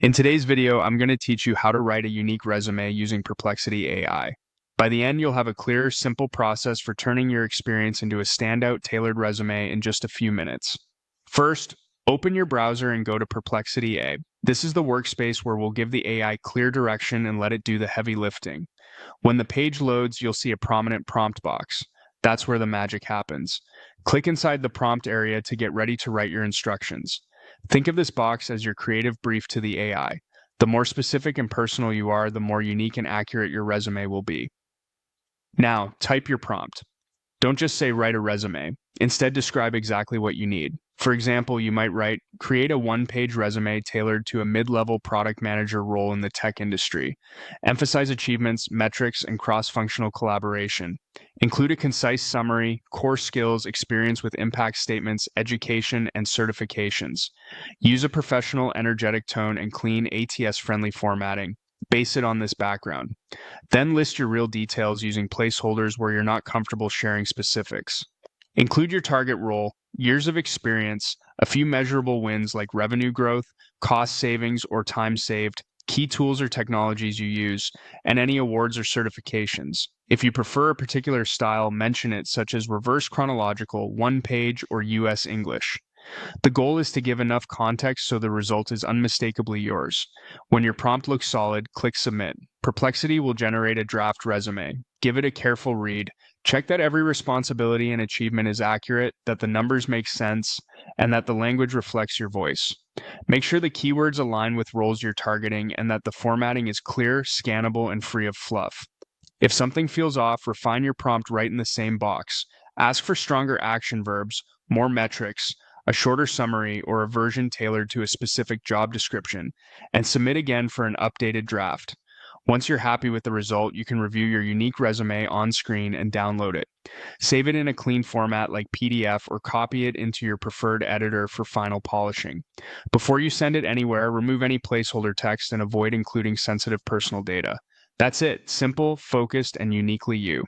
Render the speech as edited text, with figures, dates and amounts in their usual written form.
In today's video, I'm going to teach you how to write a unique resume using Perplexity AI. By the end, you'll have a clear, simple process for turning your experience into a standout, tailored resume in just a few minutes. First, open your browser and go to Perplexity AI. This is the workspace where we'll give the AI clear direction and let it do the heavy lifting. When the page loads, you'll see a prominent prompt box. That's where the magic happens. Click inside the prompt area to get ready to write your instructions. Think of this box as your creative brief to the AI. The more specific and personal you are, the more unique and accurate your resume will be. Now, type your prompt. Don't just say write a resume. Instead, describe exactly what you need. For example, you might write, create a one-page resume tailored to a mid-level product manager role in the tech industry. Emphasize achievements, metrics, and cross-functional collaboration. Include a concise summary, core skills, experience with impact statements, education, and certifications. Use a professional, energetic tone and clean ATS-friendly formatting. Base it on this background. Then list your real details using placeholders where you're not comfortable sharing specifics. Include your target role, years of experience, a few measurable wins like revenue growth, cost savings or time saved, key tools or technologies you use, and any awards or certifications. If you prefer a particular style, mention it, such as reverse chronological, one page, or US English. The goal is to give enough context so the result is unmistakably yours. When your prompt looks solid, click Submit. Perplexity will generate a draft resume. Give it a careful read. Check that every responsibility and achievement is accurate, that the numbers make sense, and that the language reflects your voice. Make sure the keywords align with roles you're targeting and that the formatting is clear, scannable, and free of fluff. If something feels off, refine your prompt right in the same box. Ask for stronger action verbs, more metrics, a shorter summary, or a version tailored to a specific job description, and submit again for an updated draft. Once you're happy with the result, you can review your unique resume on screen and download it. Save it in a clean format like PDF or copy it into your preferred editor for final polishing. Before you send it anywhere, remove any placeholder text and avoid including sensitive personal data. That's it. Simple, focused, and uniquely you.